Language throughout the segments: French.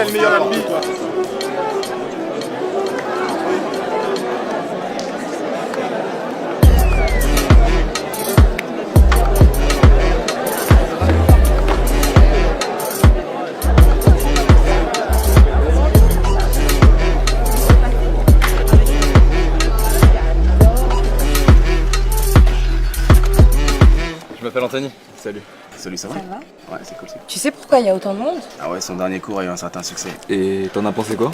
le meilleur ami. Je m'appelle Anthony. Salut. Salut, ça va? Ça va? Ouais, c'est cool, c'est cool. Tu sais pourquoi il y a autant de monde? Ah ouais, son dernier cours a eu un certain succès. Et t'en as pensé quoi?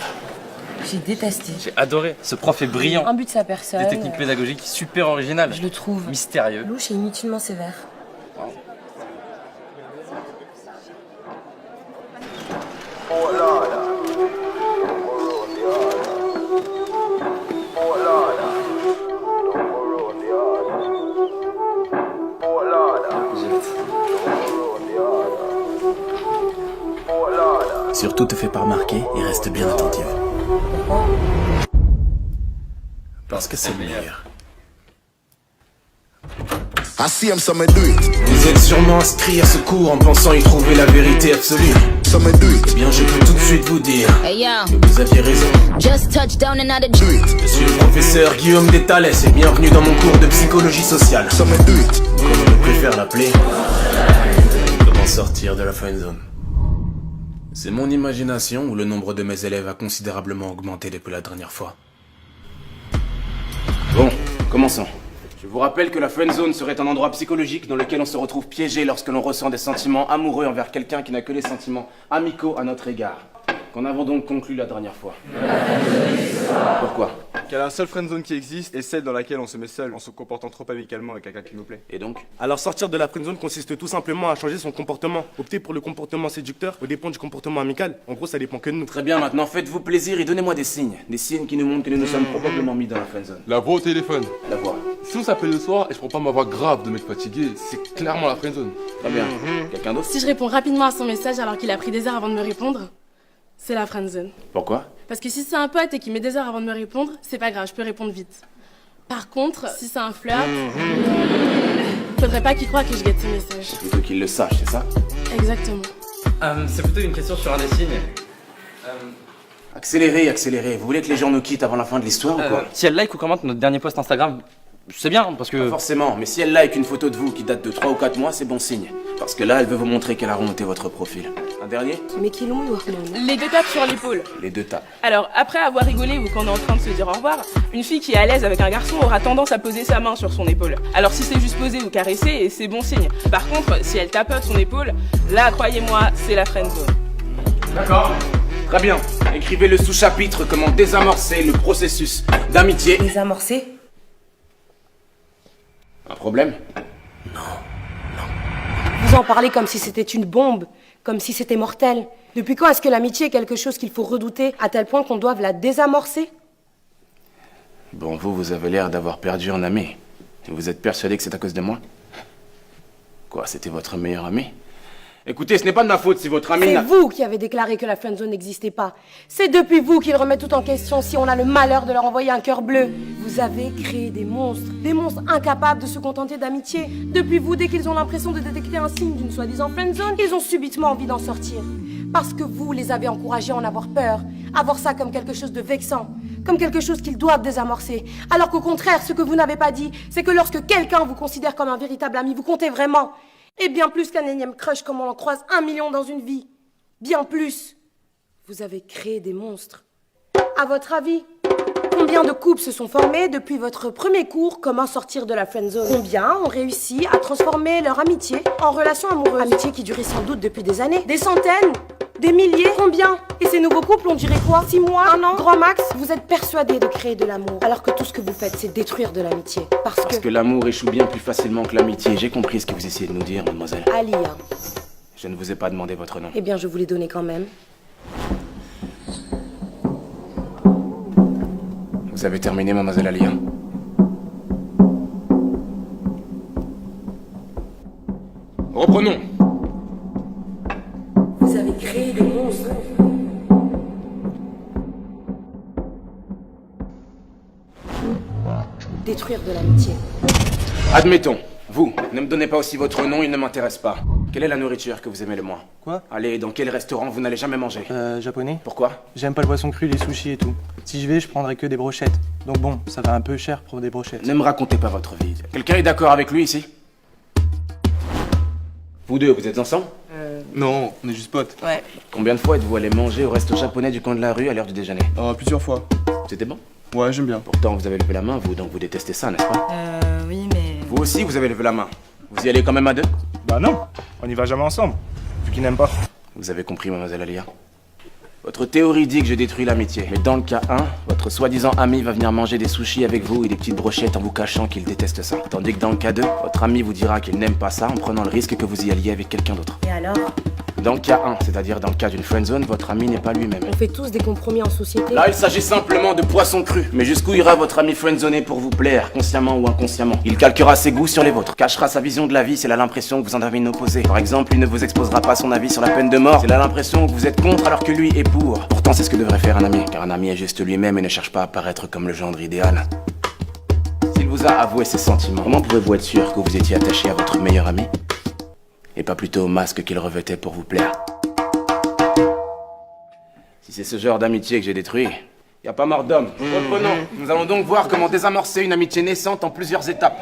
J'ai détesté. J'ai adoré. Ce prof est brillant. Un but de sa personne. Des techniques pédagogiques super originales. Je le trouve Mystérieux. louche et inutilement sévère. Surtout te fais pas remarquer et reste bien attentive. Parce que c'est le meilleur. I see him, some do it. Vous êtes sûrement inscrit à ce cours en pensant y trouver la vérité absolue. Some do it. Eh bien, je peux tout de suite vous dire Hey yo, que vous aviez raison. just touched down and out of Do it. Je suis le professeur Guillaume Détales et bienvenue dans mon cours de psychologie sociale. Some do it. Comme je préfère l'appeler, comment sortir de la friend zone. C'est mon imagination ou le nombre de mes élèves a considérablement augmenté depuis la dernière fois. Bon, commençons. Je vous rappelle que la friend zone serait un endroit psychologique dans lequel on se retrouve piégé lorsque l'on ressent des sentiments amoureux envers quelqu'un qui n'a que des sentiments amicaux à notre égard. Qu'en avons donc conclu la dernière fois. Pourquoi? Qu'il y a la seule friendzone qui existe et celle dans laquelle on se met seul en se comportant trop amicalement avec quelqu'un qui nous plaît. Et donc? Alors sortir de la friendzone consiste tout simplement à changer son comportement. Opter pour le comportement séducteur au dépend du comportement amical. En gros, ça dépend que de nous. Très bien, maintenant faites-vous plaisir et donnez-moi des signes. Des signes qui nous montrent que nous nous sommes probablement mis dans la friend zone. La voix au téléphone. La voix. Si on s'appelle le soir et je prends pas ma voix grave de mec fatigué, c'est clairement la friendzone. Très bien. Quelqu'un d'autre? Si je réponds rapidement à son message alors qu'il a pris des heures avant de me répondre, c'est la friendzone. Pourquoi? Parce que si c'est un pote et qu'il met des heures avant de me répondre, c'est pas grave, je peux répondre vite. Par contre, si c'est un flirt, faudrait pas qu'il croie que je guette ses messages. Plutôt qu'il le sache, c'est ça? Exactement. C'est plutôt une question sur un des signes. Accélérez, accélérez. Vous voulez que les gens nous quittent avant la fin de l'histoire ou quoi? Si elle like ou commente notre dernier post Instagram, c'est bien parce que... Pas forcément, mais si elle like une photo de vous qui date de 3 ou 4 mois, c'est bon signe. Parce que là, elle veut vous montrer qu'elle a remonté votre profil. Un dernier? Mais qui l'ont, Warman? Les deux tapes sur l'épaule. Les deux tapes. Alors, après avoir rigolé ou qu'on est en train de se dire au revoir, une fille qui est à l'aise avec un garçon aura tendance à poser sa main sur son épaule. Alors si c'est juste poser ou caresser, c'est bon signe. Par contre, si elle tapote son épaule, là, croyez-moi, c'est la friendzone. D'accord. Très bien. Écrivez le sous-chapitre comment désamorcer le processus d'amitié. Désamorcé? Un problème? Vous en parlez comme si c'était une bombe, comme si c'était mortel. Depuis quand est-ce que l'amitié est quelque chose qu'il faut redouter à tel point qu'on doive la désamorcer? Bon, vous avez l'air d'avoir perdu un ami. Et vous êtes persuadé que c'est à cause de moi? Quoi, c'était votre meilleur ami? Écoutez, ce n'est pas de ma faute si votre ami C'est n'a... vous qui avez déclaré que la friendzone n'existait pas. C'est depuis vous qu'il remet tout en question si on a le malheur de leur envoyer un cœur bleu. Vous avez créé des monstres incapables de se contenter d'amitié. Depuis vous, dès qu'ils ont l'impression de détecter un signe d'une soi-disant friendzone, ils ont subitement envie d'en sortir. Parce que vous les avez encouragés à en avoir peur, à voir ça comme quelque chose de vexant, comme quelque chose qu'ils doivent désamorcer. Alors qu'au contraire, ce que vous n'avez pas dit, c'est que lorsque quelqu'un vous considère comme un véritable ami, vous comptez vraiment. Et bien plus qu'un énième crush comme on en croise 1 million dans une vie. Bien plus. Vous avez créé des monstres. À votre avis, combien de couples se sont formés depuis votre premier cours Comment sortir de la friendzone? Combien ont réussi à transformer leur amitié en relation amoureuse? Amitié qui durait sans doute depuis des années. Des centaines? Des milliers? Combien? Et ces nouveaux couples, on dirait quoi? 6 mois? 1 an? Grand max? Vous êtes persuadés de créer de l'amour, alors que tout ce que vous faites, c'est détruire de l'amitié. Parce que l'amour échoue bien plus facilement que l'amitié. J'ai compris ce que vous essayez de nous dire, mademoiselle. Alia. Je ne vous ai pas demandé votre nom. Eh bien, je vous l'ai donné quand même. Vous avez terminé, mademoiselle Alia? Reprenons. Vous avez créé des monstres. Détruire de l'amitié. Admettons. Vous, ne me donnez pas aussi votre nom, il ne m'intéresse pas. Quelle est la nourriture que vous aimez le moins? Quoi? Allez, dans quel restaurant vous n'allez jamais manger? Japonais. Pourquoi? J'aime pas le poisson cru, les sushis et tout. Si je vais, je prendrai que des brochettes. Donc bon, ça va un peu cher pour des brochettes. Ne me racontez pas votre vie. Quelqu'un est d'accord avec lui ici? Vous deux, vous êtes ensemble? Non, on est juste potes. Ouais. Combien de fois êtes-vous allé manger au resto japonais du coin de la rue à l'heure du déjeuner? Plusieurs fois. C'était bon? Ouais, j'aime bien. Pourtant, vous avez levé la main, vous, donc vous détestez ça, n'est-ce pas? Oui, mais... Vous aussi, vous avez levé la main. Vous y allez quand même à deux? Bah non, on y va jamais ensemble, vu qu'il n'aime pas. Vous avez compris, mademoiselle Alia. Votre théorie dit que je détruis l'amitié. Mais dans le cas 1, votre soi-disant ami va venir manger des sushis avec vous et des petites brochettes en vous cachant qu'il déteste ça. Tandis que dans le cas 2, votre ami vous dira qu'il n'aime pas ça en prenant le risque que vous y alliez avec quelqu'un d'autre. Et alors? Dans le cas 1, c'est-à-dire dans le cas d'une friendzone, votre ami n'est pas lui-même. On fait tous des compromis en société. Là, il s'agit simplement de poisson cru. Mais jusqu'où ira votre ami friendzoné pour vous plaire, consciemment ou inconsciemment? Il calquera ses goûts sur les vôtres, cachera sa vision de la vie s'il a l'impression que vous en avez une opposée. Par exemple, il ne vous exposera pas son avis sur la peine de mort s'il a l'impression que vous êtes contre alors que lui est pour. Pourtant, c'est ce que devrait faire un ami, car un ami est juste lui-même et ne cherche pas à paraître comme le gendre idéal. S'il vous a avoué ses sentiments, comment pouvez-vous être sûr que vous étiez attaché à votre meilleur ami? Et pas plutôt au masque qu'il revêtait pour vous plaire? Si c'est ce genre d'amitié que j'ai détruit, y a pas mort d'homme. Reprenons. Nous allons donc voir comment désamorcer une amitié naissante en plusieurs étapes.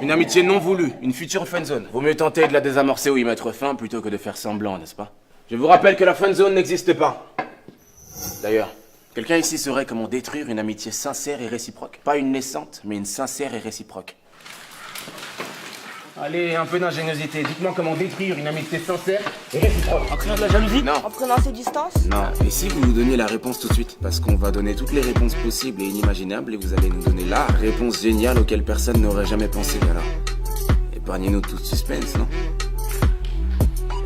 Une amitié non voulue, une future friendzone. Vaut mieux tenter de la désamorcer ou y mettre fin plutôt que de faire semblant, n'est-ce pas? Je vous rappelle que la friendzone n'existe pas. D'ailleurs, quelqu'un ici saurait comment détruire une amitié sincère et réciproque. Pas une naissante, mais une sincère et réciproque. Allez, un peu d'ingéniosité. Dites-moi comment détruire une amitié sincère et réciproque. En créant de la jalousie? Non. En prenant ses distances? Non. Et si vous nous donniez la réponse tout de suite? Parce qu'on va donner toutes les réponses possibles et inimaginables et vous allez nous donner la réponse géniale auquel personne n'aurait jamais pensé. Alors, épargnez-nous tout de suspense, non?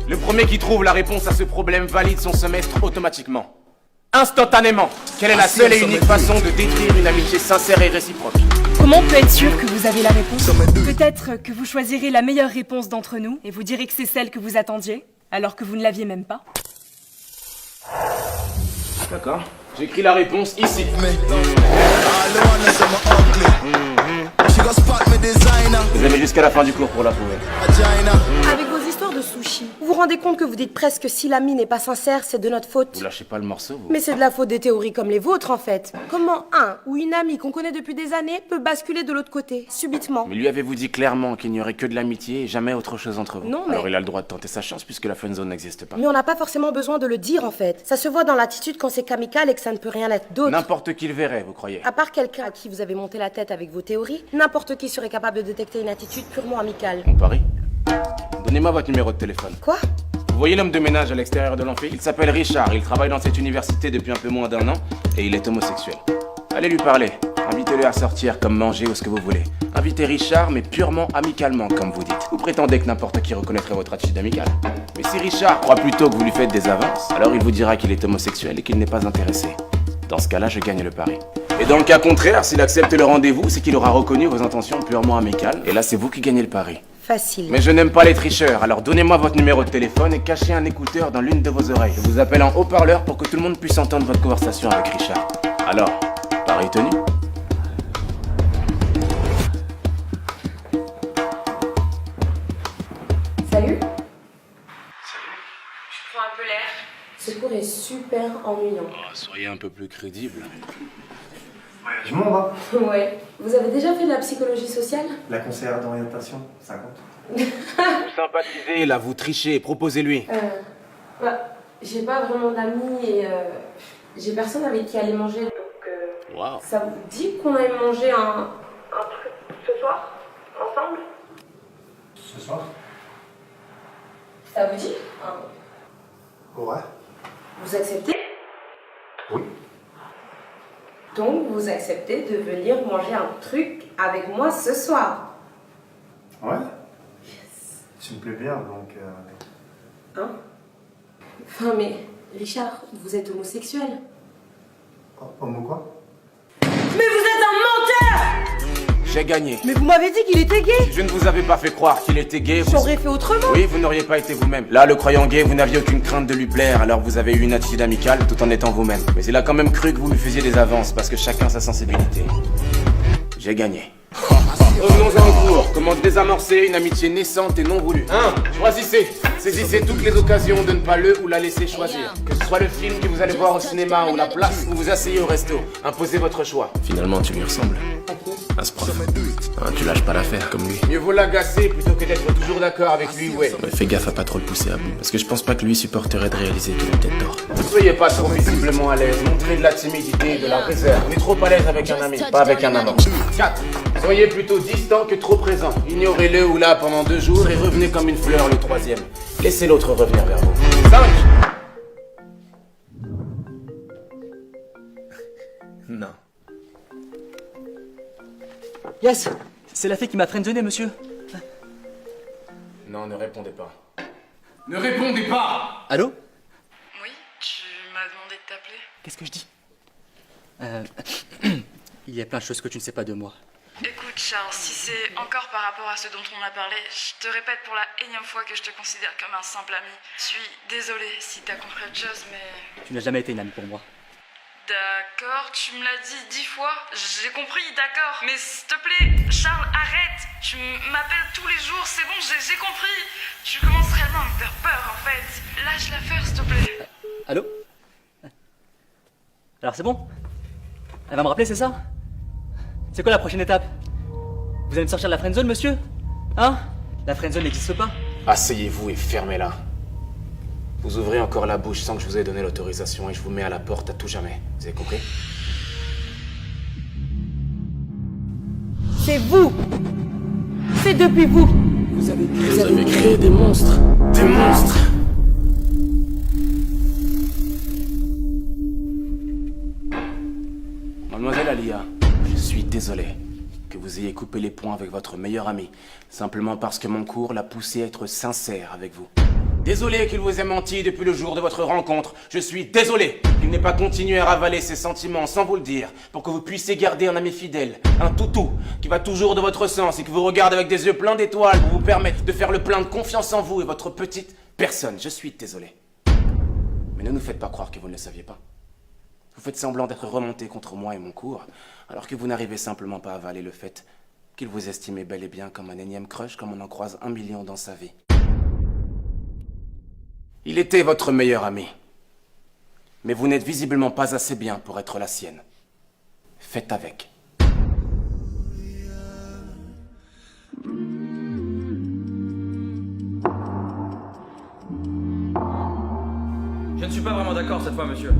Le premier qui trouve la réponse à ce problème valide son semestre automatiquement. Instantanément. Quelle est la seule et unique façon de détruire une amitié sincère et réciproque? Comment on peut être sûr que vous avez la réponse? Peut-être que vous choisirez la meilleure réponse d'entre nous et vous direz que c'est celle que vous attendiez, alors que vous ne l'aviez même pas. D'accord. J'écris la réponse ici. Vous avez jusqu'à la fin du cours pour la trouver. Avec vos histoires de sushi, vous vous rendez compte que vous dites presque si l'ami n'est pas sincère, c'est de notre faute? Vous lâchez pas le morceau, vous? Mais c'est de la faute des théories comme les vôtres en fait. Comment un ou une amie qu'on connaît depuis des années peut basculer de l'autre côté, subitement? Mais lui avez-vous dit clairement qu'il n'y aurait que de l'amitié et jamais autre chose entre vous? Non, mais... Alors il a le droit de tenter sa chance puisque la friendzone n'existe pas. Mais on n'a pas forcément besoin de le dire en fait. Ça se voit dans l'attitude quand c'est qu'amical et que ça ne peut rien être d'autre. N'importe qui le verrait, vous croyez? À part quelqu'un à qui vous avez monté la tête avec vos théories, n'importe qui serait capable de détecter une attitude purement amicale. On parie? Donnez-moi votre numéro de téléphone. Quoi? Vous voyez l'homme de ménage à l'extérieur de l'amphi? Il s'appelle Richard, il travaille dans cette université depuis un peu moins d'1 an et il est homosexuel. Allez lui parler, invitez-le à sortir comme manger ou ce que vous voulez. Invitez Richard mais purement amicalement comme vous dites. Vous prétendez que n'importe qui reconnaîtrait votre attitude amicale. Mais si Richard croit plutôt que vous lui faites des avances, alors il vous dira qu'il est homosexuel et qu'il n'est pas intéressé. Dans ce cas-là, je gagne le pari. Et dans le cas contraire, s'il accepte le rendez-vous, c'est qu'il aura reconnu vos intentions purement amicales. Et là, c'est vous qui gagnez le pari. Facile. Mais je n'aime pas les tricheurs, alors donnez-moi votre numéro de téléphone et cachez un écouteur dans l'une de vos oreilles. Je vous appelle en haut-parleur pour que tout le monde puisse entendre votre conversation avec Richard. Alors, pari tenu? Salut. Je prends un peu l'air. Ce cours est super ennuyant. Oh, soyez un peu plus crédible. Je m'en vais. Ouais. Vous avez déjà fait de la psychologie sociale? La conseillère d'orientation, ça compte. Vous sympathisez, là, vous trichez, proposez-lui. J'ai pas vraiment d'amis et j'ai personne avec qui aller manger, donc Wow. ça vous dit qu'on aille manger un truc ce soir, ensemble? Ce soir? Ça vous dit? Ouais. Vous acceptez? Oui. Donc vous acceptez de venir manger un truc avec moi ce soir? Ouais. Tu me plais bien, donc... Hein? Enfin mais, Richard, vous êtes homosexuel. Homo quoi? Mais vous êtes un menteur! J'ai gagné. Mais vous m'avez dit qu'il était gay! Je ne vous avais pas fait croire qu'il était gay. J'aurais fait autrement! Oui, vous n'auriez pas été vous-même. Là, le croyant gay, vous n'aviez aucune crainte de lui plaire, alors vous avez eu une attitude amicale tout en étant vous-même. Mais il a quand même cru que vous lui faisiez des avances, parce que chacun sa sensibilité. J'ai gagné. Revenons en cours. Comment désamorcer une amitié naissante et non voulue? 1. Choisissez. Saisissez toutes les occasions de ne pas le ou la laisser choisir. Que ce soit le film que vous allez voir au cinéma ou la place où vous asseyez au resto. Imposez votre choix. Finalement, tu lui ressembles. À ce prof. Hein, tu lâches pas l'affaire comme lui. Mieux vaut l'agacer plutôt que d'être toujours d'accord avec lui, ouais. Mais fais gaffe à pas trop le pousser à bout. Parce que je pense pas que lui supporterait de réaliser qu'il a peut-être tort. Ne soyez pas trop visiblement à l'aise. Montrez de la timidité et de la réserve. On est trop à l'aise avec un ami, pas avec un amant. 4. Soyez plutôt distant que trop présent. Ignorez-le ou là pendant 2 jours et revenez comme une fleur le 3e. Laissez l'autre revenir vers vous. 5. Non. Yes, c'est la fille qui m'a friendzoné, monsieur. Non, ne répondez pas. Ne répondez pas! Allô? Oui, tu m'as demandé de t'appeler. Qu'est-ce que je dis? Il y a plein de choses que tu ne sais pas de moi. Écoute Charles, si c'est encore par rapport à ce dont on a parlé, je te répète pour la énième fois que je te considère comme un simple ami. Je suis désolée si t'as compris autre chose, mais... Tu n'as jamais été une amie pour moi. D'accord, tu me l'as dit 10 fois, j'ai compris, d'accord. Mais s'il te plaît, Charles, arrête. Tu m'appelles tous les jours, c'est bon, j'ai compris. Tu commences réellement à me faire peur, en fait. Lâche l'affaire, s'il te plaît. Allô? Alors c'est bon? Elle va me rappeler, c'est ça? C'est quoi la prochaine étape? Vous allez me sortir de la friendzone, monsieur? Hein? La friendzone n'existe pas? Asseyez-vous et fermez-la. Vous ouvrez encore la bouche sans que je vous ai donné l'autorisation et je vous mets à la porte à tout jamais. Vous avez compris? C'est vous. C'est depuis vous. Vous avez créé des monstres. Des monstres! Mademoiselle Alia, je suis désolé que vous ayez coupé les ponts avec votre meilleur ami, simplement parce que mon cours l'a poussé à être sincère avec vous. Désolé qu'il vous ait menti depuis le jour de votre rencontre. Je suis désolé qu'il n'ait pas continué à ravaler ses sentiments sans vous le dire, pour que vous puissiez garder un ami fidèle, un toutou, qui va toujours de votre sens et qui vous regarde avec des yeux pleins d'étoiles pour vous permettre de faire le plein de confiance en vous et votre petite personne. Je suis désolé. Mais ne nous faites pas croire que vous ne le saviez pas. Vous faites semblant d'être remonté contre moi et mon cours, alors que vous n'arrivez simplement pas à avaler le fait qu'il vous estimait bel et bien comme un énième crush comme on en croise 1 million dans sa vie. Il était votre meilleur ami. Mais vous n'êtes visiblement pas assez bien pour être la sienne. Faites avec. Je ne suis pas vraiment d'accord cette fois, monsieur.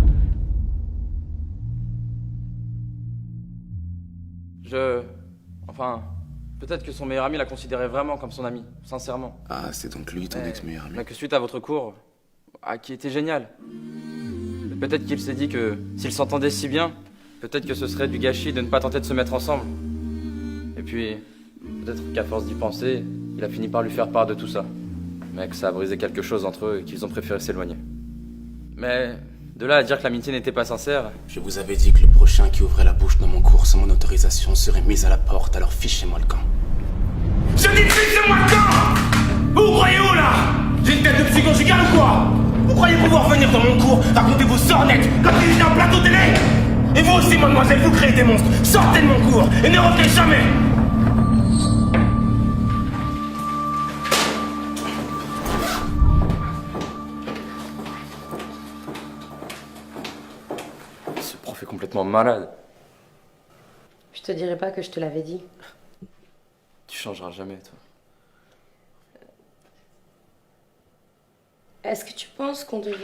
Enfin... Peut-être que son meilleur ami la considérait vraiment comme son ami, sincèrement. Ah, c'est donc lui, ton ex-meilleur ami. Mais que suite à votre cours, qui était génial, peut-être qu'il s'est dit que s'ils s'entendaient si bien, peut-être que ce serait du gâchis de ne pas tenter de se mettre ensemble. Et puis, peut-être qu'à force d'y penser, il a fini par lui faire part de tout ça. Mais que ça a brisé quelque chose entre eux et qu'ils ont préféré s'éloigner. Mais de là à dire que l'amitié n'était pas sincère... Je vous avais dit que le prochain qui ouvrait la bouche dans mon cours sans mon autorisation serait mis à la porte, alors fichez-moi le camp. Je dis fichez-moi le camp! Vous croyez où là? J'ai une tête de psychogigale ou quoi? Vous croyez pouvoir venir dans mon cours, raconter vos sornettes comme si j'étais un plateau télé? Et vous aussi, mademoiselle, vous créez des monstres. Sortez de mon cours et ne revenez jamais! Ce prof est complètement malade. Je te dirais pas que je te l'avais dit. Tu changeras jamais, toi. Est-ce que tu penses qu'on devrait...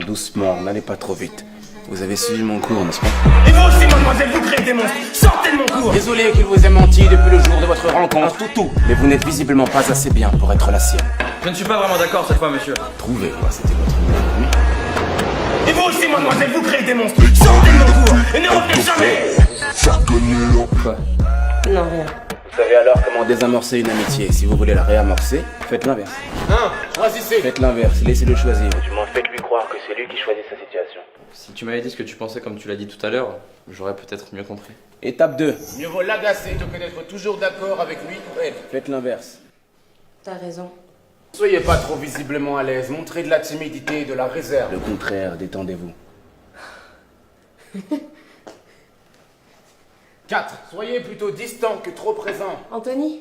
Doucement, n'allez pas trop vite. Vous avez suivi mon cours, n'est-ce pas? Et vous aussi, mademoiselle, vous créez des monstres. Sortez de mon cours. Désolé qu'il vous ait menti depuis le jour de votre rencontre, toutou. Mais vous n'êtes visiblement pas assez bien pour être la sienne. Je ne suis pas vraiment d'accord cette fois, monsieur. Trouvez-moi, c'était votre meilleur ami. Et vous aussi, mademoiselle, vous créez des monstres. Sortez de mon cours et ne revenez jamais. Quoi? Non, rien. Vous savez alors comment désamorcer une amitié. Si vous voulez la réamorcer, faites l'inverse. Choisissez. Faites l'inverse, laissez-le choisir. Du moins, faites-lui croire que c'est lui qui choisit sa situation. Si tu m'avais dit ce que tu pensais comme tu l'as dit tout à l'heure, j'aurais peut-être mieux compris. Étape 2. Mieux vaut l'agacer que d'être toujours d'accord avec lui ou elle. Faites l'inverse. T'as raison. Soyez pas trop visiblement à l'aise, montrez de la timidité et de la réserve. Le contraire, détendez-vous. 4. Soyez plutôt distant que trop présent. Anthony?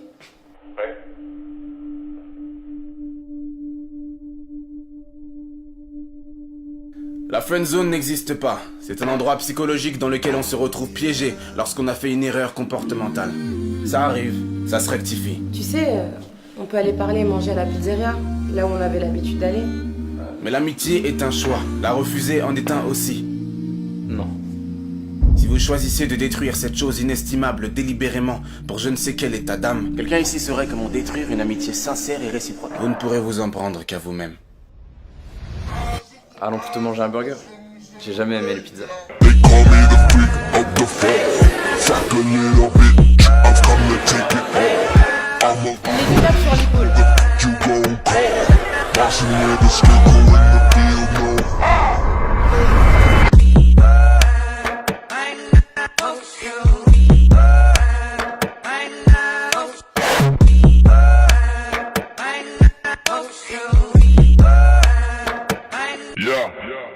La friendzone n'existe pas. C'est un endroit psychologique dans lequel on se retrouve piégé lorsqu'on a fait une erreur comportementale. Ça arrive, ça se rectifie. Tu sais, on peut aller parler et manger à la pizzeria, là où on avait l'habitude d'aller. Mais l'amitié est un choix. La refuser en est un aussi. Non. Si vous choisissez de détruire cette chose inestimable délibérément pour je ne sais quel état d'âme, quelqu'un ici saurait comment détruire une amitié sincère et réciproque. Vous ne pourrez vous en prendre qu'à vous-même. Allons plutôt manger un burger. J'ai jamais aimé les pizzas. Les tapes sur l'épaule. Yeah.